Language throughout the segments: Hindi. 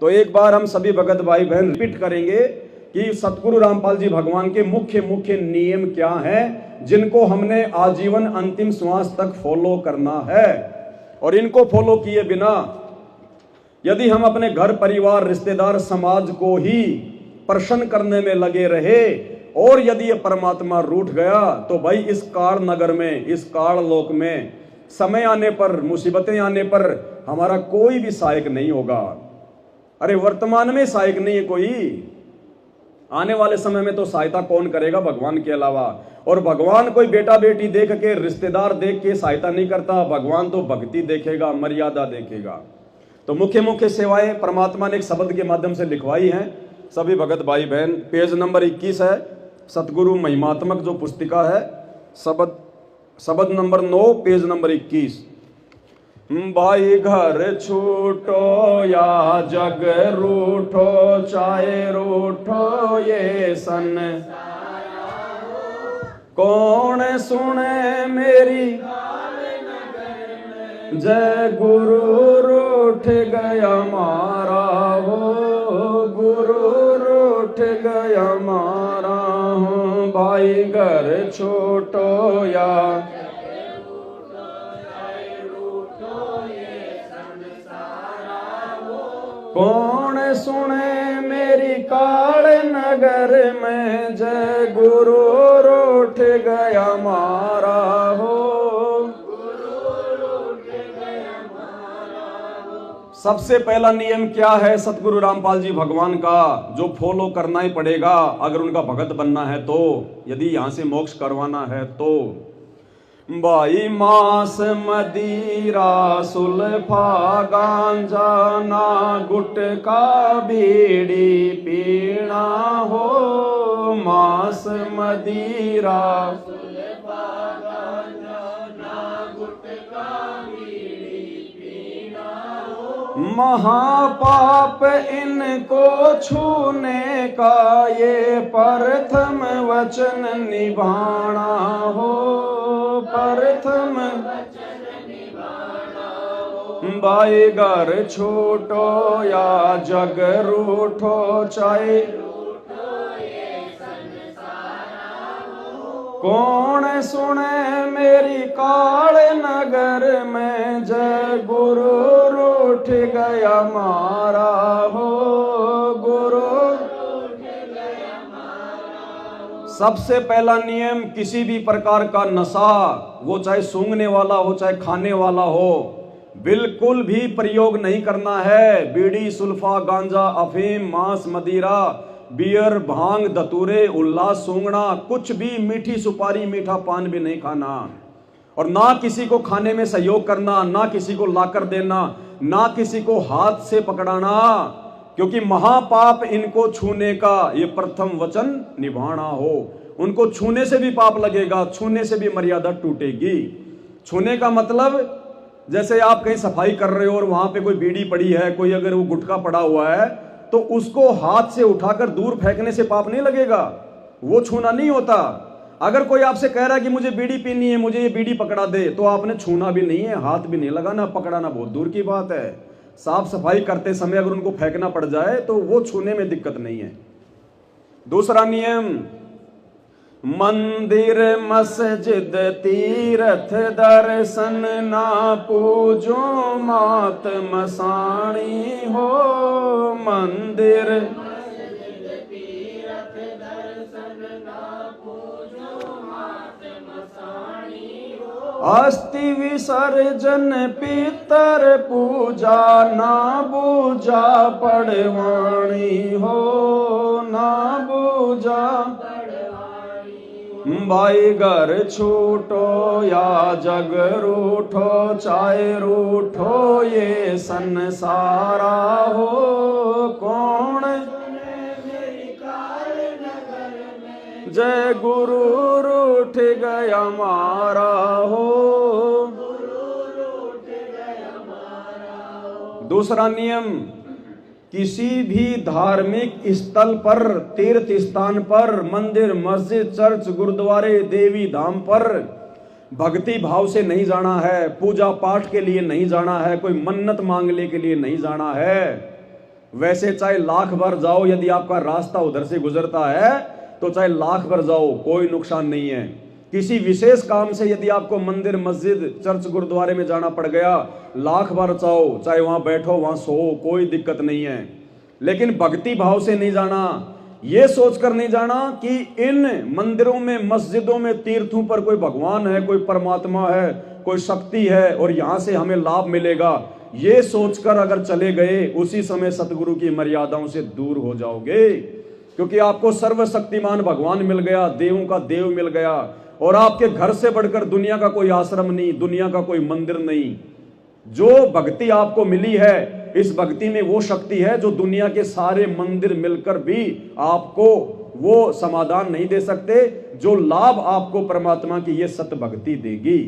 तो एक बार हम सभी भगत भाई बहन रिपीट करेंगे कि सतगुरु रामपाल जी भगवान के मुख्य मुख्य नियम क्या हैं, जिनको हमने आजीवन अंतिम श्वास तक फॉलो करना है। और इनको फॉलो किए बिना यदि हम अपने घर परिवार रिश्तेदार समाज को ही प्रसन्न करने में लगे रहे और यदि ये परमात्मा रूठ गया तो भाई इस काल नगर में, इस काल लोक में समय आने पर, मुसीबतें आने पर हमारा कोई भी सहायक नहीं होगा। अरे वर्तमान में सहायक नहीं है कोई, आने वाले समय में तो सहायता कौन करेगा भगवान के अलावा। और भगवान कोई बेटा बेटी देख के, रिश्तेदार देख के सहायता नहीं करता, भगवान तो भक्ति देखेगा, मर्यादा देखेगा। तो मुख्य मुख्य सेवाएं परमात्मा ने एक शब्द के माध्यम से लिखवाई हैं सभी भगत भाई बहन। पेज नंबर 21 है, सतगुरु महिमात्मक जो पुस्तिका है, शब्द नंबर 9, पेज नंबर 21। भाई घर छूटो या जग रूठो, चाहे रूठो ये सन, कौन सुने मेरी जय गुरु रूठ गया मारा हो, गुरु रूठ गया मारा हो। भाई घर छूटो या कौन सुने मेरी काल नगर में, जय गुरु रूठ गया मारा हो। सबसे पहला नियम क्या है सतगुरु रामपाल जी भगवान का, जो फॉलो करना ही पड़ेगा अगर उनका भगत बनना है तो, यदि यहां से मोक्ष करवाना है तो। भाई मांस मदिरा सुल्फा गांजा ना गुटका बीड़ी पीना हो, मांस मदिरा सुल्फा गांजा ना गुटका बीड़ी पीना हो। महापाप इनको छूने का ये प्रथम वचन निभाना हो, प्रथम भाई घर छूटो या जग रूठो, चाहे कौन सुने मेरी काल नगर में, जय गुरु रूठ गया मारा हो, गुरु। सबसे पहला नियम, किसी भी प्रकार का नशा, वो चाहे सूंघने वाला हो चाहे खाने वाला हो, बिल्कुल भी प्रयोग नहीं करना है। बीड़ी सुल्फा गांजा अफीम मांस मदिरा बियर भांग धतूरे उल्लास सूंघना, कुछ भी, मीठी सुपारी मीठा पान भी नहीं खाना। और ना किसी को खाने में सहयोग करना, ना किसी को लाकर देना, ना किसी को हाथ से पकड़ाना, क्योंकि महापाप इनको छूने का ये प्रथम वचन निभाना हो। उनको छूने से भी पाप लगेगा, छूने से भी मर्यादा टूटेगी। छूने का मतलब जैसे आप कहीं सफाई कर रहे हो और वहां पे कोई बीड़ी पड़ी है, कोई अगर वो गुटखा पड़ा हुआ है, तो उसको हाथ से उठाकर दूर फेंकने से पाप नहीं लगेगा, वो छूना नहीं होता। अगर कोई आपसे कह रहा है कि मुझे बीड़ी पीनी है, मुझे ये बीड़ी पकड़ा दे, तो आपने छूना भी नहीं है, हाथ भी नहीं लगाना, पकड़ाना बहुत दूर की बात है। साफ सफाई करते समय अगर उनको फेंकना पड़ जाए तो वो छूने में दिक्कत नहीं है। दूसरा नियम, मंदिर मस्जिद तीर्थ दर्शन ना पूजो मात मसाणी हो, मंदिर मस्जिद तीर्थ दर्शन ना पूजो मात मसाणी हो। अस्थि विसर्जन पितर पूजा ना पूजा पड़वाणी हो, ना पूजा। भाई घर छूटो या जग रूठो, चाहे रूठो ये संसारा हो, कौन जय गुरु रूठ गया मारा हो। दूसरा नियम, किसी भी धार्मिक स्थल पर, तीर्थ स्थान पर, मंदिर मस्जिद चर्च गुरुद्वारे देवी धाम पर भक्ति भाव से नहीं जाना है, पूजा पाठ के लिए नहीं जाना है, कोई मन्नत मांगने के लिए नहीं जाना है। वैसे चाहे लाख बार जाओ, यदि आपका रास्ता उधर से गुजरता है तो चाहे लाख बार जाओ, कोई नुकसान नहीं है। किसी विशेष काम से यदि आपको मंदिर, मस्जिद, चर्च, गुरुद्वारे में जाना पड़ गया, लाख बार जाओ, चाहे वहां बैठो, वहां सो, कोई दिक्कत नहीं है। लेकिन भक्ति भाव से नहीं जाना, ये सोचकर नहीं जाना कि इन मंदिरों में, मस्जिदों में, तीर्थों पर कोई भगवान है, कोई परमात्मा है, कोई शक्ति है और यहां से हमें लाभ मिलेगा। ये सोचकर अगर चले गए, उसी समय सतगुरु की मर्यादाओं से दूर हो जाओगे, क्योंकि आपको सर्वशक्तिमान भगवान मिल गया, देवों का देव मिल गया, और आपके घर से बढ़कर दुनिया का कोई आश्रम नहीं, दुनिया का कोई मंदिर नहीं। जो भक्ति आपको मिली है, इस भक्ति में वो शक्ति है जो दुनिया के सारे मंदिर मिलकर भी आपको वो समाधान नहीं दे सकते, जो लाभ आपको परमात्मा की ये सत भक्ति देगी।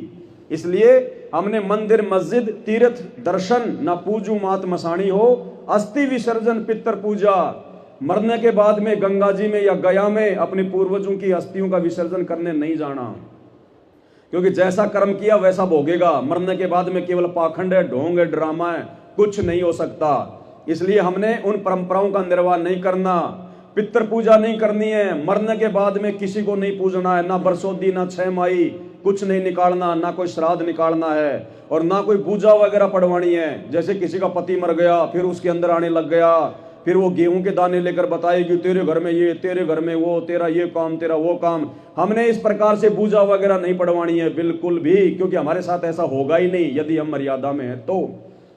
इसलिए हमने मंदिर, मस्जिद, तीर्थ दर्शन न पूजू मात मसाणी हो, अस्थि विसर्जन पितर पूजा, मरने के बाद में गंगा जी में या गया में अपने पूर्वजों की अस्थियों का विसर्जन करने नहीं जाना, क्योंकि जैसा कर्म किया वैसा भोगेगा। मरने के बाद में केवल पाखंड है, ढोंग है, ड्रामा है, कुछ नहीं हो सकता। इसलिए हमने उन परंपराओं का निर्वाह नहीं करना, पितर पूजा नहीं करनी है, मरने के बाद में किसी को नहीं पूजना है, ना बरसोदी, ना 6 माई, कुछ नहीं निकालना, ना कोई श्राद्ध निकालना है, और ना कोई पूजा वगैरह पढ़वानी है। जैसे किसी का पति मर गया, फिर उसके अंदर आने लग गया, फिर वो गेहूं के दाने लेकर बताएगी तेरे घर में ये, तेरे घर में वो, तेरा ये काम, तेरा वो काम। हमने इस प्रकार से पूजा वगैरह नहीं पढ़वानी है बिल्कुल भी, क्योंकि हमारे साथ ऐसा होगा ही नहीं यदि हम मर्यादा में हैं तो।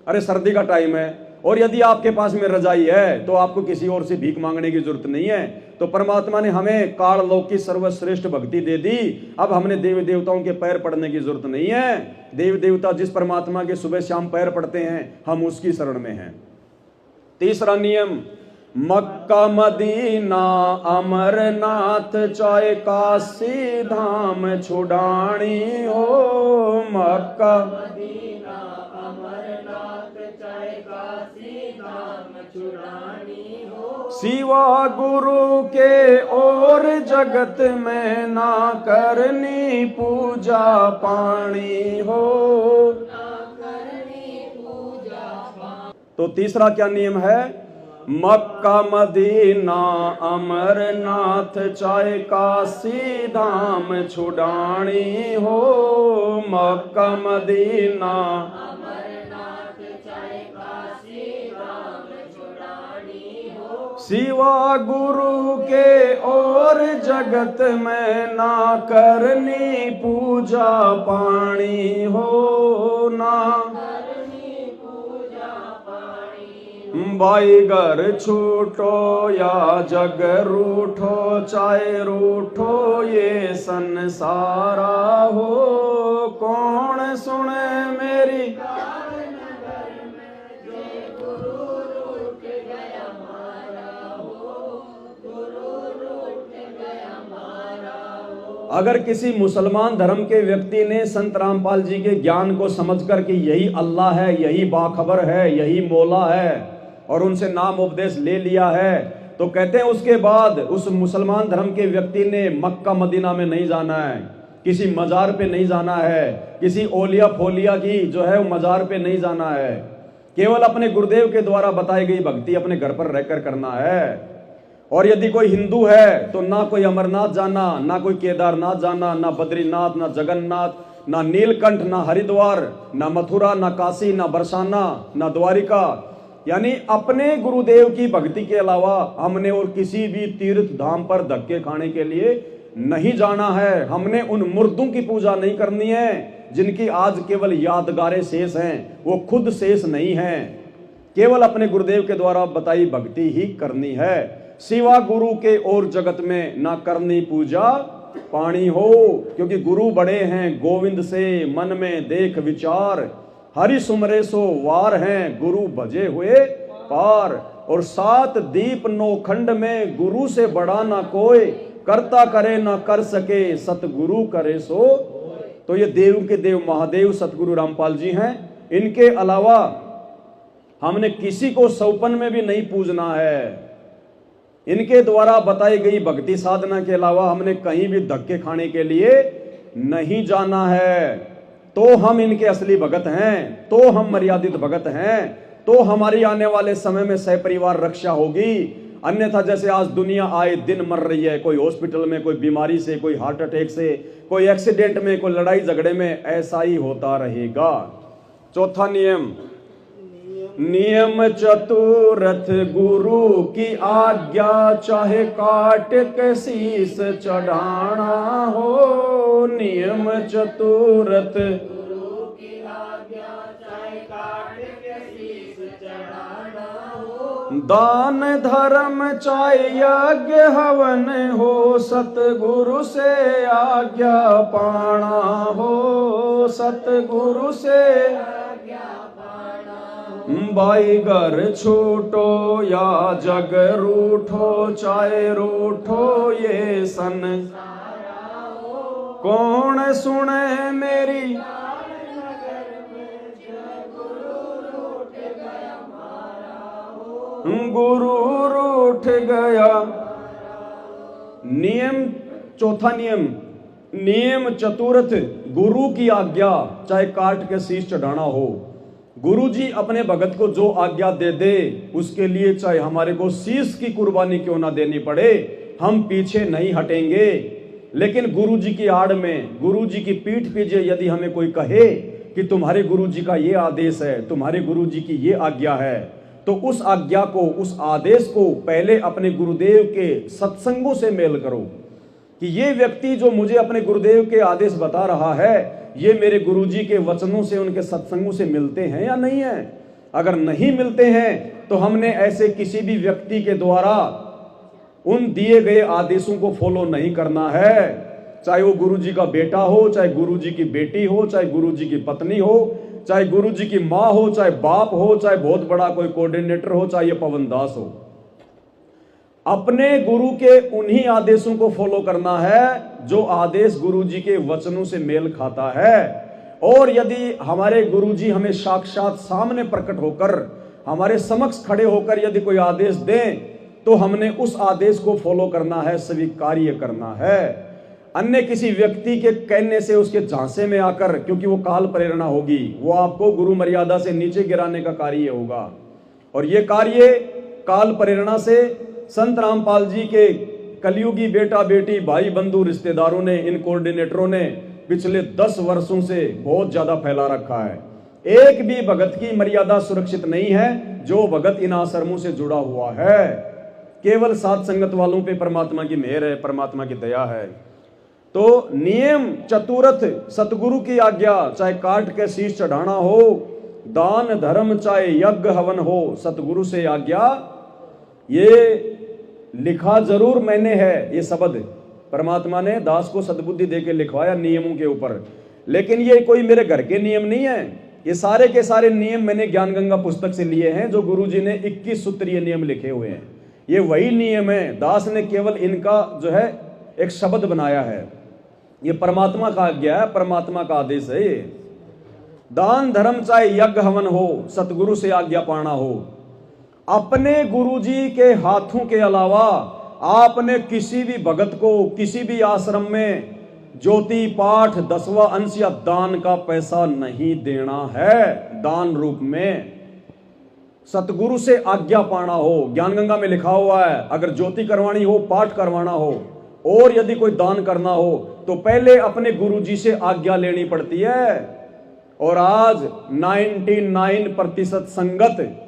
अरे सर्दी का टाइम है और यदि आपके पास में रजाई है तो आपको किसी और से भीख मांगने की जरूरत नहीं है। तो परमात्मा ने हमें काल लोक की सर्वश्रेष्ठ भक्ति दे दी, अब हमने देवी देवताओं के पैर पड़ने की जरूरत नहीं है। देवी देवता जिस परमात्मा के सुबह शाम पैर पड़ते हैं, हम उसकी शरण में हैं। तीसरा नियम, मक्का मदीना अमरनाथ चाहे काशी धाम छुड़ानी हो, मक्का मदीना अमरनाथ चाहे काशी धाम छुड़ानी हो, सिवा गुरु के और जगत में ना करनी पूजा पानी हो। तो तीसरा क्या नियम है? मक्का मदीना अमरनाथ चाहे काशी धाम छुड़ानी हो, मक्का मदीना अमरनाथ चाहे काशी धाम छुड़ानी हो, सिवा गुरु के और जगत में ना करनी पूजा पानी हो, ना भाई घर छूटो या जग रूठो, चाहे रूठो ये संसारा हो, कौन सुने मेरी अगर किसी मुसलमान धर्म के व्यक्ति ने संत रामपाल जी के ज्ञान को समझकर कि यही अल्लाह है, यही बाखबर है, यही मौला है, और उनसे नाम उपदेश ले लिया है, तो कहते हैं उसके बाद उस मुसलमान धर्म के व्यक्ति ने मक्का मदीना में नहीं जाना है, किसी मजार पे नहीं जाना है, किसी ओलिया फोलिया की जो है वो मजार पे नहीं जाना है, केवल अपने गुरुदेव के द्वारा बताई गई भक्ति अपने घर पर रहकर करना है। और यदि कोई हिंदू है तो ना कोई अमरनाथ जाना, ना कोई केदारनाथ जाना, ना बद्रीनाथ, ना जगन्नाथ, ना नीलकंठ, ना हरिद्वार, ना मथुरा, ना काशी, ना बरसाना, ना द्वारिका, यानी अपने गुरुदेव की भक्ति के अलावा हमने और किसी भी तीर्थ धाम पर धक्के खाने के लिए नहीं जाना है। हमने उन मुर्दों की पूजा नहीं करनी है जिनकी आज केवल यादगारें शेष हैं, वो खुद शेष नहीं हैं। केवल अपने गुरुदेव के द्वारा बताई भक्ति ही करनी है। सिवा गुरु के और जगत में ना करनी पूजा पानी हो, क्योंकि गुरु बड़े हैं गोविंद से मन में देख विचार, हरि सुमरे सो वार हैं गुरु भजे हुए पार, और 7 दीप 9 खंड में गुरु से बड़ा ना कोई, करता करे ना कर सके सतगुरु करे सो। तो ये देव के देव महादेव सतगुरु रामपाल जी हैं, इनके अलावा हमने किसी को सौपन में भी नहीं पूजना है। इनके द्वारा बताई गई भक्ति साधना के अलावा हमने कहीं भी धक्के खाने के लिए नहीं जाना है। तो हम इनके असली भगत हैं, तो हम मर्यादित भगत हैं, तो हमारी आने वाले समय में सहपरिवार रक्षा होगी। अन्यथा जैसे आज दुनिया आए दिन मर रही है, कोई हॉस्पिटल में, कोई बीमारी से, कोई हार्ट अटैक से, कोई एक्सीडेंट में, कोई लड़ाई झगड़े में, ऐसा ही होता रहेगा। चौथा नियम, नियम चतुरथ गुरु की आज्ञा, चाहे काट के शीस चढ़ाना हो। नियम चतुरथ गुरु की आज्ञा, चाहे काट के शीस चढ़ाना हो। दान धर्म चाहे यज्ञ हवन हो, सतगुरु से आज्ञा पाना हो। सतगुरु से भाई घर छूटो या जग रूठो, चाहे रूठो ये सन कौन सुने मेरी। गुरु रूठ गया। नियम, चौथा नियम, नियम चतुरथ गुरु की आज्ञा, चाहे काट के शीश चढ़ाना हो। गुरु जी अपने भगत को जो आज्ञा दे दे, उसके लिए चाहे हमारे को शीश की कुर्बानी क्यों ना देनी पड़े, हम पीछे नहीं हटेंगे। लेकिन गुरु जी की आड़ में, गुरु जी की पीठ पीछे यदि हमें कोई कहे कि तुम्हारे गुरु जी का ये आदेश है, तुम्हारे गुरु जी की ये आज्ञा है, तो उस आज्ञा को, उस आदेश को पहले अपने गुरुदेव के सत्संगों से मेल करो कि ये व्यक्ति जो मुझे अपने गुरुदेव के आदेश बता रहा है, ये मेरे गुरुजी के वचनों से, उनके सत्संगों से मिलते हैं या नहीं है। अगर नहीं मिलते हैं तो हमने ऐसे किसी भी व्यक्ति के द्वारा उन दिए गए आदेशों को फॉलो नहीं करना है। चाहे वो गुरुजी का बेटा हो, चाहे गुरुजी की बेटी हो, चाहे गुरुजी की पत्नी हो, चाहे गुरुजी की माँ हो, चाहे बाप हो, चाहे बहुत बड़ा कोई कोऑर्डिनेटर हो, चाहे ये पवन दास हो। अपने गुरु के उन्हीं आदेशों को फॉलो करना है जो आदेश गुरुजी के वचनों से मेल खाता है। और यदि हमारे गुरुजी हमें साक्षात सामने प्रकट होकर, हमारे समक्ष खड़े होकर यदि कोई आदेश दें, तो हमने उस आदेश को फॉलो करना है, स्वीकार्य करना है। अन्य किसी व्यक्ति के कहने से, उसके झांसे में आकर, क्योंकि वो काल प्रेरणा होगी, वो आपको गुरु मर्यादा से नीचे गिराने का कार्य होगा। और ये कार्य काल प्रेरणा से संत रामपाल जी के कलयुगी बेटा बेटी, भाई बंधु, रिश्तेदारों ने, इन कोऑर्डिनेटरों ने पिछले 10 वर्षों से बहुत ज्यादा फैला रखा है। एक भी भगत की मर्यादा सुरक्षित नहीं है जो भगत इन आश्रमों से जुड़ा हुआ है। केवल साथ संगत वालों पे परमात्मा की मेहर है, परमात्मा की दया है। तो नियम चतुरथ सतगुरु की आज्ञा, चाहे काट के शीश चढ़ाना हो, दान धर्म चाहे यज्ञ हवन हो, सतगुरु से आज्ञा। ये लिखा जरूर मैंने है, ये शब्द परमात्मा ने दास को सद्बुद्धि देके लिखवाया नियमों के ऊपर, लेकिन ये कोई मेरे घर के नियम नहीं है। ये सारे के सारे नियम मैंने ज्ञान गंगा पुस्तक से लिए हैं, जो गुरुजी ने 21 सूत्रीय नियम लिखे हुए हैं। ये वही नियम है, दास ने केवल इनका जो है एक शब्द बनाया है। ये परमात्मा का आज्ञा है, परमात्मा का आदेश है। ये दान धर्म चाहे यज्ञ हवन हो, सतगुरु से आज्ञा पाना हो। अपने गुरुजी के हाथों के अलावा आपने किसी भी भगत को, किसी भी आश्रम में ज्योति पाठ 10वां अंश या दान का पैसा नहीं देना है। दान रूप में सतगुरु से आज्ञा पाना हो। ज्ञान गंगा में लिखा हुआ है, अगर ज्योति करवानी हो, पाठ करवाना हो, और यदि कोई दान करना हो, तो पहले अपने गुरुजी से आज्ञा लेनी पड़ती है। और आज 99% संगत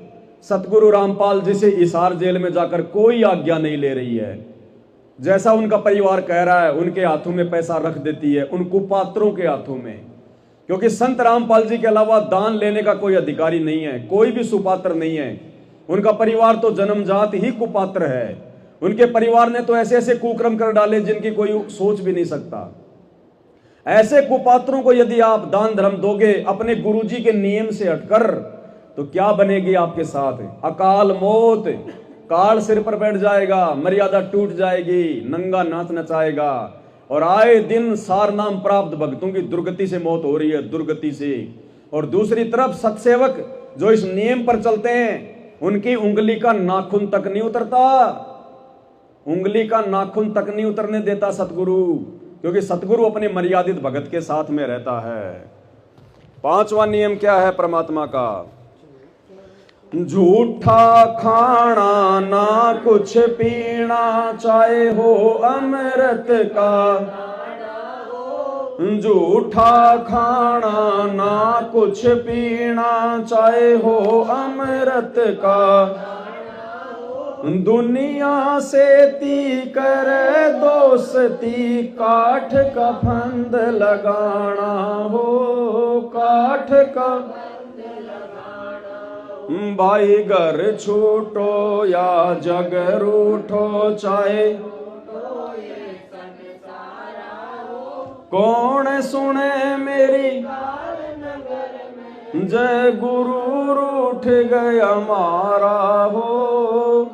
सतगुरु रामपाल जी से हिसार जेल में जाकर कोई आज्ञा नहीं ले रही है। जैसा उनका परिवार कह रहा है, उनके हाथों में पैसा रख देती है, उन कुपात्रों के हाथों में। क्योंकि संत रामपाल जी के अलावा दान लेने का कोई अधिकारी नहीं है, कोई भी सुपात्र नहीं है। उनका परिवार तो जन्मजात ही कुपात्र है। उनके परिवार ने तो ऐसे ऐसे कुक्रम कर डाले जिनकी कोई सोच भी नहीं सकता। ऐसे कुपात्रों को यदि आप दान धर्म दोगे अपने गुरुजी के नियम से हटकर, तो क्या बनेगी आपके साथ? अकाल मौत, काल सिर पर बैठ जाएगा, मर्यादा टूट जाएगी, नंगा नाच नचाएगा। और आए दिन सार नाम प्राप्त भक्तों की दुर्गति से मौत हो रही है, दुर्गति से। और दूसरी तरफ सत्सेवक जो इस नियम पर चलते हैं, उनकी उंगली का नाखून तक नहीं उतरता, उंगली का नाखून तक नहीं उतरने देता सतगुरु, क्योंकि सतगुरु अपने मर्यादित भगत के साथ में रहता है। 5वां नियम क्या है परमात्मा का? झूठा खाना ना कुछ पीना, चाहे हो अमृत का। झूठा खाना ना कुछ पीना, चाहे हो अमृत का। दुनिया से ती कर दोस्ती, काठ का फंद लगाना हो, काठ का। भाई घर छूटो या जग रूठो, चाहे कौन सुने मेरी, जय गुरु रूठ गया हमारा हो।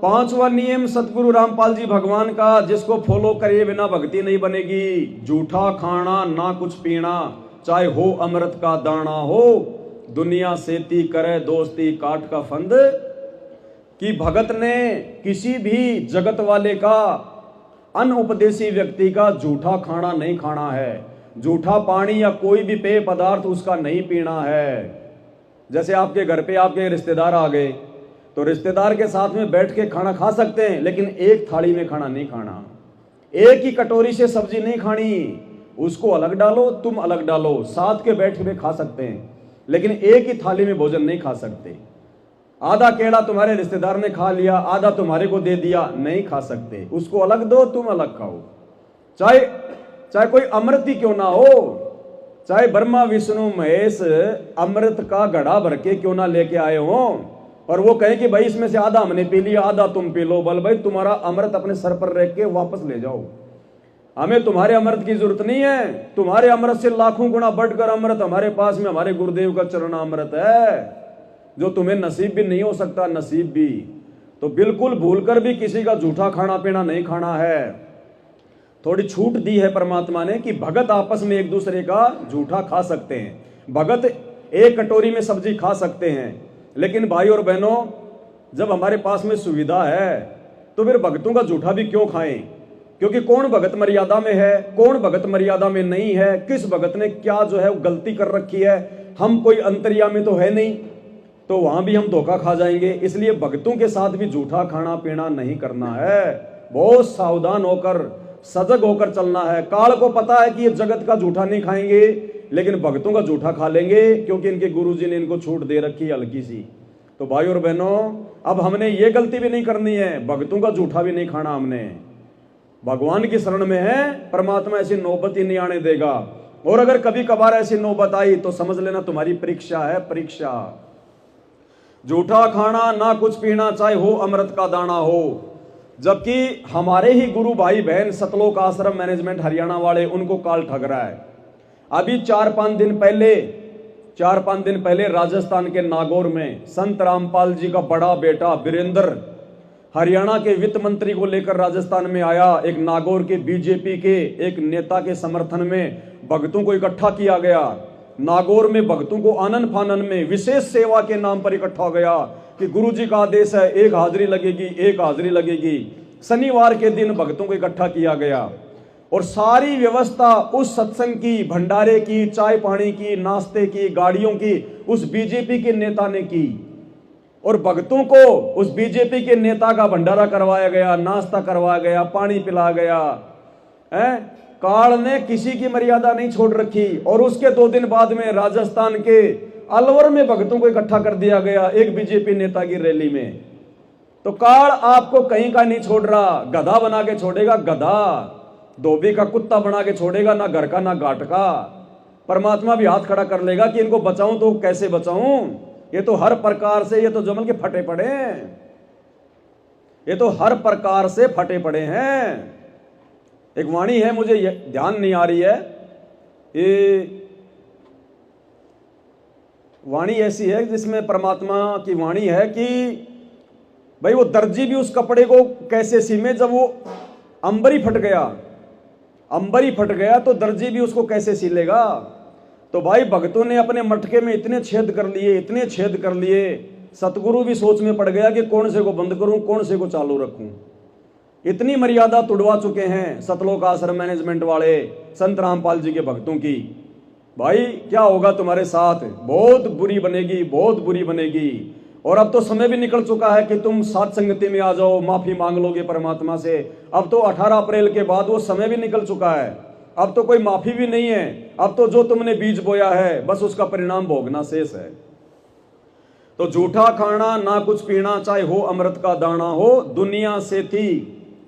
पांचवा नियम सतगुरु रामपाल जी भगवान का, जिसको फॉलो करे बिना भक्ति नहीं बनेगी। झूठा खाना ना कुछ पीना, चाहे हो अमृत का दाना हो। दुनिया सेती करे दोस्ती, काठ का फंद। कि भगत ने किसी भी जगत वाले का, अनउपदेशी व्यक्ति का झूठा खाना नहीं खाना है। झूठा पानी या कोई भी पेय पदार्थ उसका नहीं पीना है। जैसे आपके घर पे आपके रिश्तेदार आ गए, तो रिश्तेदार के साथ में बैठ के खाना खा सकते हैं, लेकिन एक थाली में खाना नहीं खाना। एक ही कटोरी से सब्जी नहीं खानी, उसको अलग डालो, तुम अलग डालो, साथ के बैठ के खा सकते हैं, लेकिन एक ही थाली में भोजन नहीं खा सकते। आधा केड़ा तुम्हारे रिश्तेदार ने खा लिया, आधा तुम्हारे को दे दिया, नहीं खा सकते। उसको अलग दो, तुम अलग खाओ। चाहे कोई अमृत ही क्यों ना हो, चाहे ब्रह्मा विष्णु महेश अमृत का घड़ा भर के क्यों ना लेके आए हो, और वो कहे कि भाई इसमें से आधा हमने पी लिया, आधा तुम पी लो, बल भाई तुम्हारा अमृत अपने सर पर रख के वापस ले जाओ। हमें तुम्हारे अमृत की जरूरत नहीं है। तुम्हारे अमृत से लाखों गुना बढ़कर अमृत हमारे पास में हमारे गुरुदेव का चरण अमृत है, जो तुम्हें नसीब भी नहीं हो सकता, नसीब भी। तो बिल्कुल भूलकर भी किसी का झूठा खाना पीना नहीं खाना है। थोड़ी छूट दी है परमात्मा ने कि भगत आपस में एक दूसरे का झूठा खा सकते हैं। भगत एक कटोरी में सब्जी खा सकते हैं, लेकिन भाई और बहनों, जब हमारे पास में सुविधा है तो फिर भगतों का झूठा भी क्यों खाएं? क्योंकि कौन भगत मर्यादा में है, कौन भगत मर्यादा में नहीं है, किस भगत ने क्या जो है गलती कर रखी है, हम कोई अंतर्यामी तो है नहीं, तो वहां भी हम धोखा खा जाएंगे। इसलिए भक्तों के साथ भी झूठा खाना पीना नहीं करना है। बहुत सावधान होकर, सजग होकर चलना है। काल को पता है कि ये जगत का झूठा नहीं खाएंगे, लेकिन भक्तों का झूठा खा लेंगे, क्योंकि इनके गुरुजी ने इनको छूट दे रखी है हल्की सी। तो भाई और बहनों, अब हमने ये गलती भी नहीं करनी है, भक्तों का झूठा भी नहीं खाना हमने। भगवान की शरण में है, परमात्मा ऐसी नौबत ही नहीं आने देगा। और अगर कभी कभार ऐसी नौबत आई तो समझ लेना तुम्हारी परीक्षा है, परीक्षा। झूठा खाना ना कुछ पीना, चाहे हो अमृत का दाना हो। जबकि हमारे ही गुरु भाई बहन सतलोक आश्रम मैनेजमेंट हरियाणा वाले, उनको काल ठग रहा है। अभी 4-5 दिन पहले राजस्थान के नागौर में संत रामपाल जी का बड़ा बेटा वीरेंद्र हरियाणा के वित्त मंत्री को लेकर राजस्थान में आया। एक नागौर के बीजेपी के एक नेता के समर्थन में भक्तों को इकट्ठा किया गया। नागौर में भक्तों को आनन फानन में विशेष सेवा के नाम पर इकट्ठा गया कि गुरुजी का आदेश है, एक हाजिरी लगेगी, एक हाजिरी लगेगी। शनिवार के दिन भक्तों को इकट्ठा किया गया और सारी व्यवस्था उस सत्संग की, भंडारे की, चाय पानी की, नाश्ते की, गाड़ियों की उस बीजेपी के नेता ने की। और भक्तों को उस बीजेपी के नेता का भंडारा करवाया गया, नाश्ता करवाया गया, पानी पिलाया गया है। काल ने किसी की मर्यादा नहीं छोड़ रखी। और उसके 2 दिन बाद में राजस्थान के अलवर में भक्तों को इकट्ठा कर दिया गया एक बीजेपी नेता की रैली में। तो काल आपको कहीं का नहीं छोड़ रहा, गधा बना के छोड़ेगा, गधा। धोबी का कुत्ता बना के छोड़ेगा, ना घर का ना घाट का। परमात्मा भी हाथ खड़ा कर लेगा कि इनको बचाऊं तो कैसे बचाऊं। ये तो हर प्रकार से, ये तो जमल के फटे पड़े हैं, ये तो हर प्रकार से फटे पड़े हैं। एक वाणी है, मुझे ध्यान नहीं आ रही है, ये वाणी ऐसी है जिसमें परमात्मा की वाणी है कि भाई वो दर्जी भी उस कपड़े को कैसे सीमे, जब वो अंबर ही फट गया तो दर्जी भी उसको कैसे सिलेगा। तो भाई भक्तों ने अपने मटके में इतने छेद कर लिए, सतगुरु भी सोच में पड़ गया कि कौन से को बंद करूं, कौन से को चालू रखूं। इतनी मर्यादा तुड़वा चुके हैं सतलोक आश्रम मैनेजमेंट वाले संत रामपाल जी के भक्तों की। भाई क्या होगा तुम्हारे साथ, बहुत बुरी बनेगी, बहुत बुरी बनेगी। और अब तो समय भी निकल चुका है कि तुम साथ संगति में आ जाओ, माफी मांग लोगे परमात्मा से। अब तो 18 अप्रैल के बाद वो समय भी निकल चुका है, अब तो कोई माफी भी नहीं है। अब तो जो तुमने बीज बोया है बस उसका परिणाम भोगना शेष है। तो झूठा खाना ना कुछ पीना, चाहे हो अमृत का दाना हो, दुनिया से थी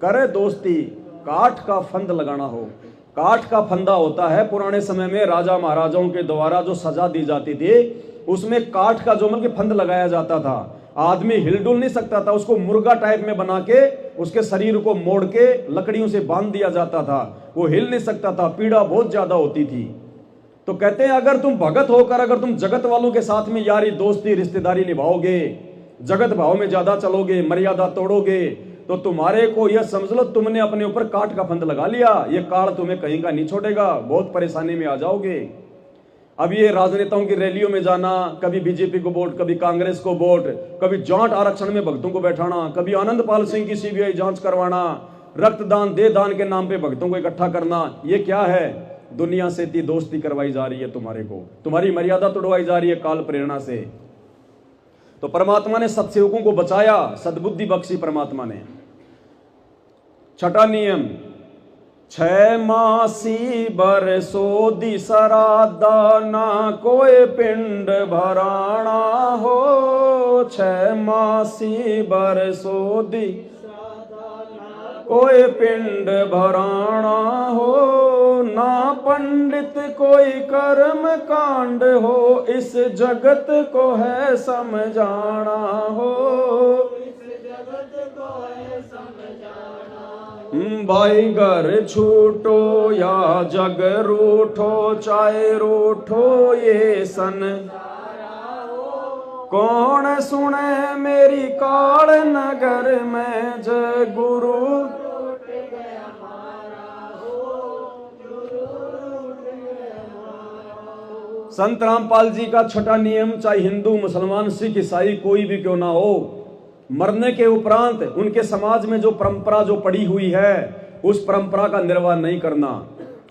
करे दोस्ती, काठ का फंद लगाना हो। काठ का फंदा होता है, पुराने समय में राजा महाराजाओं के द्वारा जो सजा दी जाती थी उसमें काठ का जो मतलब फंद लगाया जाता था। आदमी हिलडुल नहीं सकता था, उसको मुर्गा टाइप में बना के उसके शरीर को मोड़ के लकड़ियों से बांध दिया जाता था, वो हिल नहीं सकता था, पीड़ा बहुत ज्यादा होती थी। तो कहते हैं अगर तुम भगत होकर अगर तुम जगत वालों के साथ में यारी दोस्ती रिश्तेदारी निभाओगे, जगत भाव में ज्यादा चलोगे, मर्यादा तोड़ोगे, तो तुम्हारे को यह समझ लो तुमने अपने ऊपर काठ का फंद लगा लिया। ये काल तुम्हें कहीं का नहीं छोड़ेगा, बहुत परेशानी में आ जाओगे। अब ये राजनेताओं की रैलियों में जाना, कभी बीजेपी को वोट, कभी कांग्रेस को वोट, कभी जाट आरक्षण में भक्तों को बैठाना, कभी आनंदपाल सिंह की सीबीआई जांच करवाना, रक्तदान दे दान के नाम पे भक्तों को इकट्ठा करना, ये क्या है? दुनिया से ती दोस्ती करवाई जा रही है तुम्हारे को, तुम्हारी मर्यादा तोड़वाई जा रही है काल प्रेरणा से। तो परमात्मा ने सत्सेवकों को बचाया, सद्बुद्धि बख्शी परमात्मा ने। छठा नियम, 6 मासी बरसो दी सरादा, ना कोई पिंड भराना हो। 6 मासी बरसो दी कोई पिंड भराना हो, ना पंडित कोई कर्म कांड हो, इस जगत को है समझाना हो। भाई घर छूटो या जग रूठो, चाहे रूठो ये सन, कौन सुने मेरी काल नगर में जय गुरु। संत रामपाल जी का छठा नियम, चाहे हिंदू मुसलमान सिख ईसाई कोई भी क्यों ना हो, मरने के उपरांत उनके समाज में जो परंपरा जो पड़ी हुई है उस परंपरा का निर्वाह नहीं करना।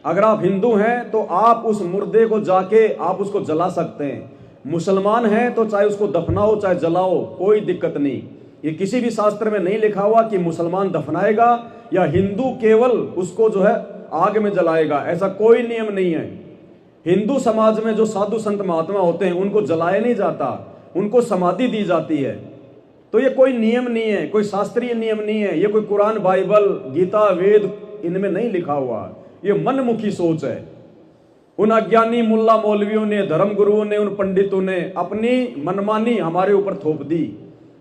अगर आप हिंदू हैं तो आप उस मुर्दे को जाके आप उसको जला सकते हैं, मुसलमान हैं तो चाहे उसको दफनाओ चाहे जलाओ, कोई दिक्कत नहीं। ये किसी भी शास्त्र में नहीं लिखा हुआ कि मुसलमान दफनाएगा या हिंदू केवल उसको जो है आग में जलाएगा, ऐसा कोई नियम नहीं है। हिंदू समाज में जो साधु संत महात्मा होते हैं उनको जलाया नहीं जाता, उनको समाधि दी जाती है। तो ये कोई नियम नहीं है, कोई शास्त्रीय नियम नहीं है, ये कोई कुरान बाइबल गीता वेद इनमें नहीं लिखा हुआ, ये मनमुखी सोच है। उन अज्ञानी मुल्ला मौलवियों ने, धर्म गुरुओं ने, उन पंडितों ने अपनी मनमानी हमारे ऊपर थोप दी।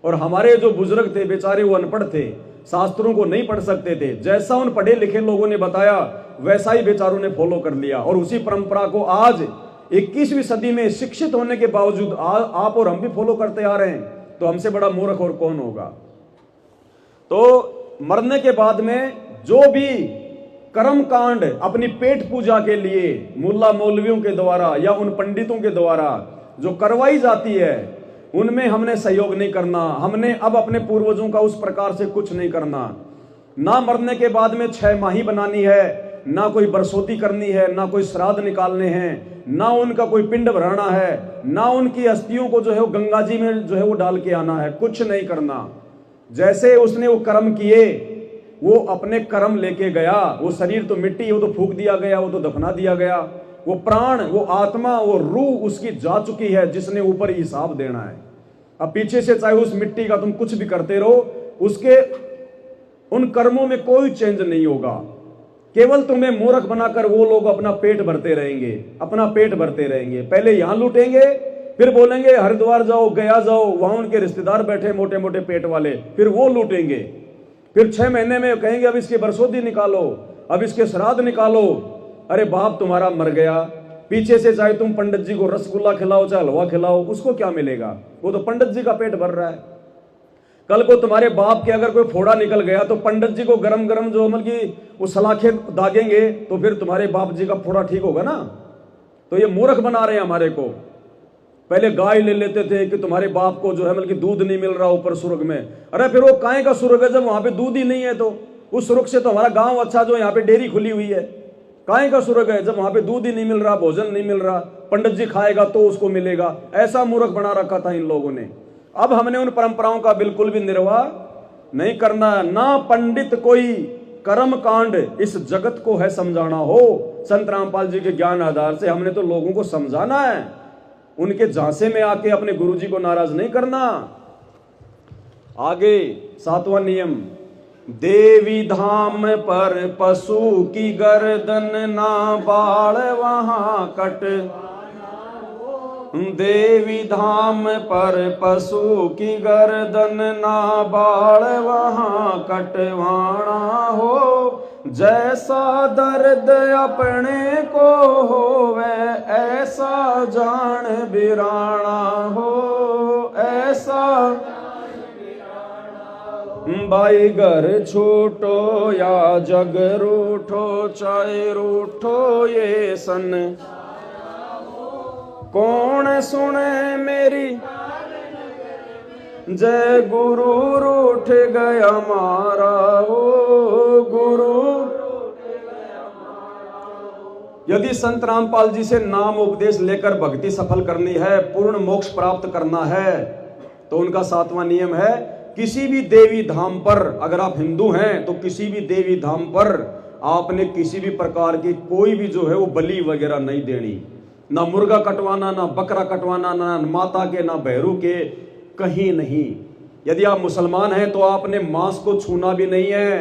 और हमारे जो बुजुर्ग थे बेचारे वो अनपढ़ थे, शास्त्रों को नहीं पढ़ सकते थे, जैसा उन पढ़े लिखे लोगों ने बताया वैसा ही बेचारों ने फॉलो कर लिया। और उसी परंपरा को आज 21वीं सदी में शिक्षित होने के बावजूद आप और हम भी फॉलो करते आ रहे हैं, तो हमसे बड़ा मूर्ख और कौन होगा। तो मरने के बाद में जो भी कर्म कांड अपनी पेट पूजा के लिए मुल्ला मौलवियों के द्वारा या उन पंडितों के द्वारा जो करवाई जाती है उनमें हमने सहयोग नहीं करना। हमने अब अपने पूर्वजों का उस प्रकार से कुछ नहीं करना। ना मरने के बाद में 6 माही बनानी है, ना कोई बरसोती करनी है, ना कोई श्राद्ध निकालने हैं, ना उनका कोई पिंड भराना है, ना उनकी अस्थियों को जो है वो गंगा जी में जो है वो डाल के आना है, कुछ नहीं करना। जैसे उसने वो कर्म किए, वो अपने कर्म लेके गया, वो शरीर तो मिट्टी, वो तो फूंक दिया गया, वो तो दफना दिया गया, वो प्राण, वो आत्मा, वो रूह उसकी जा चुकी है, जिसने ऊपर हिसाब देना है। अब पीछे से चाहे उस मिट्टी का तुम कुछ भी करते रहो, उसके उन कर्मों में कोई चेंज नहीं होगा। केवल तुम्हें मूर्ख बनाकर वो लोग अपना पेट भरते रहेंगे, अपना पेट भरते रहेंगे। पहले यहां लूटेंगे, फिर बोलेंगे हरिद्वार जाओ, गया जाओ, वहां उनके रिश्तेदार बैठे मोटे मोटे पेट वाले, फिर वो लूटेंगे। फिर 6 महीने में कहेंगे अब इसके बरसोदी निकालो, अब इसके श्राद्ध निकालो। अरे बाप तुम्हारा मर गया, पीछे से चाहे तुम पंडित जी को रसगुल्ला खिलाओ चाहे हलवा खिलाओ, उसको क्या मिलेगा? वो तो पंडित जी का पेट भर रहा है। कल को तुम्हारे बाप के अगर कोई फोड़ा निकल गया तो पंडित जी को गरम गरम जो मतलब की वो सलाखें दागेंगे, तो फिर तुम्हारे बाप जी का फोड़ा ठीक होगा ना। तो ये मूर्ख बना रहे हैं हमारे को। पहले गाय ले लेते थे कि तुम्हारे बाप को जो है मतलब दूध नहीं मिल रहा ऊपर सुर्ग में। अरे फिर वो काहे का सुर्ग है जब वहां पे दूध ही नहीं है? तो उस सुर्ग से तो हमारा गांव अच्छा जो यहाँ पे डेयरी खुली हुई है, काहे का स्वर्ग है जब वहां पे दूध ही नहीं मिल रहा, भोजन नहीं मिल रहा, पंडित जी खाएगा तो उसको मिलेगा। ऐसा मूर्ख बना रखा था इन लोगों ने। अब हमने उन परंपराओं का बिल्कुल भी निर्वाह नहीं करना। ना पंडित कोई कर्म कांड इस जगत को है समझाना हो। संत रामपाल जी के ज्ञान आधार से हमने तो लोगों को समझाना है, उनके झांसे में आके अपने गुरुजी को नाराज नहीं करना। आगे 7वां नियम, देवी धाम पर पशु की गर्दन ना बाल वहां कट। देवी धाम पर पशु की गर्दन ना बाल वहां कटवाना हो। जैसा दर्द अपने को होवे ऐसा जान बिराना हो। ऐसा भाई घर छूटो या जग रूठो, चाहे रूठो ये सन। कौन सुने मेरी जय गुरु रूठ गया मारा हो। गुरु यदि संत रामपाल जी से नाम उपदेश लेकर भक्ति सफल करनी है, पूर्ण मोक्ष प्राप्त करना है, तो उनका 7वां नियम है, किसी भी देवी धाम पर, अगर आप हिंदू हैं तो किसी भी देवी धाम पर आपने किसी भी प्रकार की कोई भी जो है वो बलि वगैरह नहीं देनी। ना मुर्गा कटवाना, ना बकरा कटवाना, ना माता के, ना भैरू के, कहीं नहीं। यदि आप मुसलमान हैं तो आपने मांस को छूना भी नहीं है।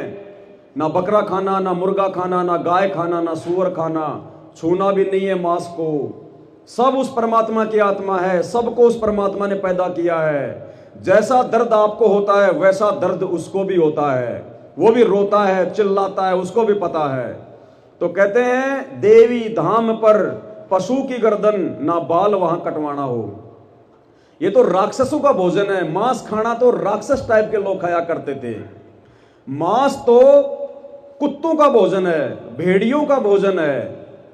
ना बकरा खाना, ना मुर्गा खाना, ना गाय खाना, ना सूअर खाना, छूना भी नहीं है मांस को। सब उस परमात्मा की आत्मा है, सबको उस परमात्मा ने पैदा किया है। जैसा दर्द आपको होता है वैसा दर्द उसको भी होता है। वो भी रोता है, चिल्लाता है, उसको भी पता है। तो कहते हैं देवी धाम पर पशु की गर्दन ना बाल वहां कटवाना हो। ये तो राक्षसों का भोजन है। मांस खाना तो राक्षस टाइप के लोग खाया करते थे। मांस तो कुत्तों का भोजन है, भेड़ियों का भोजन है।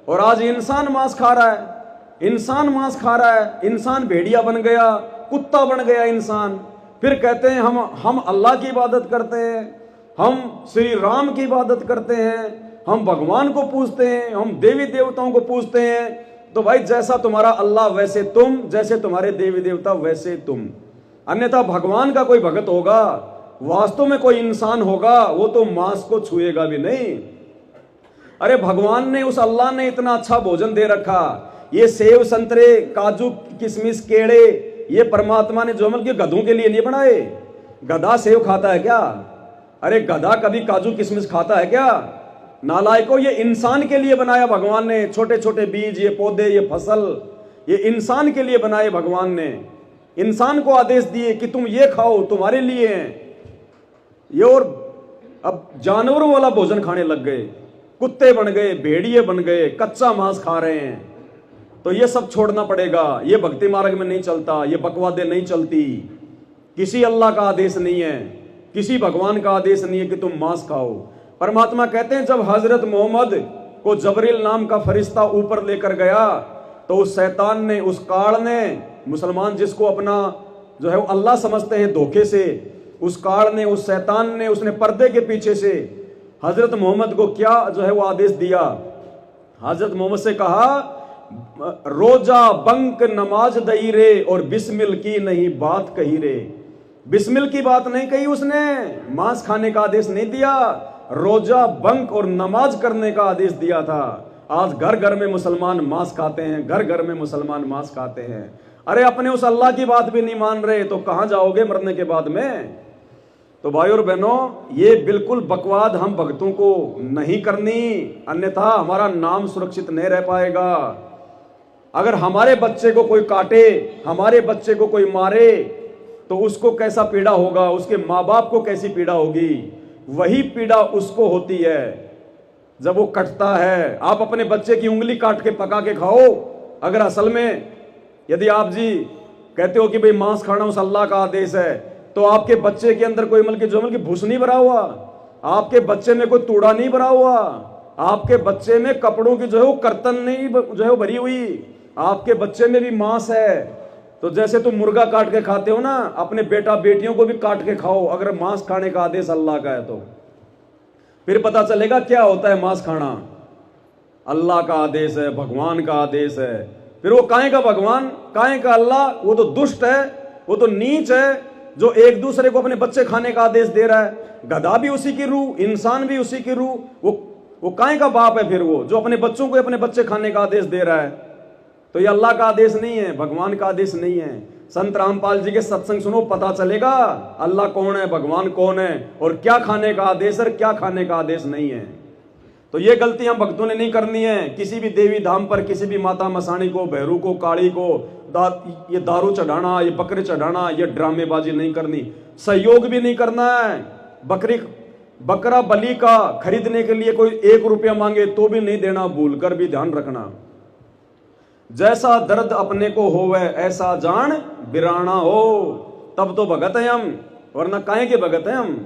और आज इंसान मांस खा रहा है, इंसान मांस खा रहा है, इंसान भेड़िया बन गया, कुत्ता बन गया इंसान। फिर कहते हैं हम अल्लाह की इबादत करते हैं, हम श्री राम की इबादत करते हैं, हम भगवान को पूजते हैं, हम देवी देवताओं को पूजते हैं। तो भाई जैसा तुम्हारा अल्लाह वैसे तुम, जैसे तुम्हारे देवी देवता वैसे तुम। अन्यथा भगवान का कोई भगत होगा, वास्तव में कोई इंसान होगा, वो तो मांस को छुएगा भी नहीं। अरे भगवान ने, उस अल्लाह ने इतना अच्छा भोजन दे रखा। ये सेव संतरे काजू किशमिश केड़े ये परमात्मा ने जो के गधों के लिए नहीं बनाए। गधा सेव खाता है क्या? अरे गधा कभी काजू किशमिश खाता है क्या? नालायकों, ये इंसान के लिए बनाया भगवान ने। छोटे छोटे बीज, ये पौधे, ये फसल, ये इंसान के लिए बनाए भगवान ने। इंसान को आदेश दिए कि तुम ये खाओ, तुम्हारे लिए हैं ये। और अब जानवरों वाला भोजन खाने लग गए, कुत्ते बन गए, भेड़िए बन गए, कच्चा मांस खा रहे हैं। तो ये सब छोड़ना पड़ेगा। ये भक्ति मार्ग में नहीं चलता, ये बकवादे नहीं चलती। किसी अल्लाह का आदेश नहीं है, किसी भगवान का आदेश नहीं है कि तुम मांस खाओ। परमात्मा कहते हैं जब हजरत मोहम्मद को जबरील नाम का फरिश्ता ऊपर लेकर गया तो उस शैतान ने, उस काल ने, मुसलमान जिसको अपना जो है वो अल्लाह समझते हैं धोखे से, उस काल ने, उस शैतान ने, उसने पर्दे के पीछे से हजरत मोहम्मद को क्या जो है वो आदेश दिया। हजरत मोहम्मद से कहा रोजा बंक नमाज दई रे और बिस्मिल की नहीं बात कही रे। बिस्मिल की बात नहीं कही उसने, मांस खाने का आदेश नहीं दिया, रोजा बंक और नमाज करने का आदेश दिया था। आज घर घर में मुसलमान मांस खाते हैं, घर घर में मुसलमान मांस खाते हैं। अरे अपने उस अल्लाह की बात भी नहीं मान रहे तो कहां जाओगे मरने के बाद में? तो भाई और बहनों, ये बिल्कुल बकवाद हम भक्तों को नहीं करनी, अन्यथा हमारा नाम सुरक्षित नहीं रह पाएगा। अगर हमारे बच्चे को कोई काटे, हमारे बच्चे को कोई मारे तो उसको कैसा पीड़ा होगा, उसके माँ बाप को कैसी पीड़ा होगी। वही पीड़ा उसको होती है जब वो कटता है। आप अपने बच्चे की उंगली काट के पका के खाओ। अगर असल में यदि आप जी कहते हो कि भाई मांस खाना उस अल्लाह का आदेश है, तो आपके बच्चे के अंदर कोई मतलब की भूस नहीं भरा हुआ, आपके बच्चे में कोई तूड़ा नहीं भरा हुआ, आपके बच्चे में कपड़ों की जो है वो कर्तन नहीं जो है वो भरी हुई, आपके बच्चे में भी मांस है। तो जैसे तुम मुर्गा काट के खाते हो ना, अपने बेटा बेटियों को भी काट के खाओ। अगर मांस खाने का आदेश अल्लाह का है तो फिर पता चलेगा क्या होता है मांस खाना। अल्लाह का आदेश है, भगवान का आदेश है। फिर वो काहे का भगवान, काहे का अल्लाह? वो तो दुष्ट है, वो तो नीच है, जो एक दूसरे को अपने बच्चे खाने का आदेश दे रहा है। गधा भी उसी की रूह, इंसान भी उसी की रूह। वो काहे का बाप है फिर वो, जो अपने बच्चों को अपने बच्चे खाने का आदेश दे रहा है? तो ये अल्लाह का आदेश नहीं है, भगवान का आदेश नहीं है। संत रामपाल जी के सत्संग सुनो, पता चलेगा अल्लाह कौन है, भगवान कौन है, और क्या खाने का आदेश है, क्या खाने का आदेश नहीं है। तो ये गलती हम भक्तों ने नहीं करनी है। किसी भी देवी धाम पर, किसी भी माता मसाणी को, भैरू को, काली को ये दारू चढ़ाना, ये बकरे चढ़ाना, ये ड्रामेबाजी नहीं करनी। सहयोग भी नहीं करना है। बकरा बलि का खरीदने के लिए कोई 1 रुपया मांगे तो भी नहीं देना, भूलकर भी ध्यान रखना। जैसा दर्द अपने को होवे ऐसा जान बिराना हो, तब तो भगत है हम, वरना काहे के भगत हैं हम।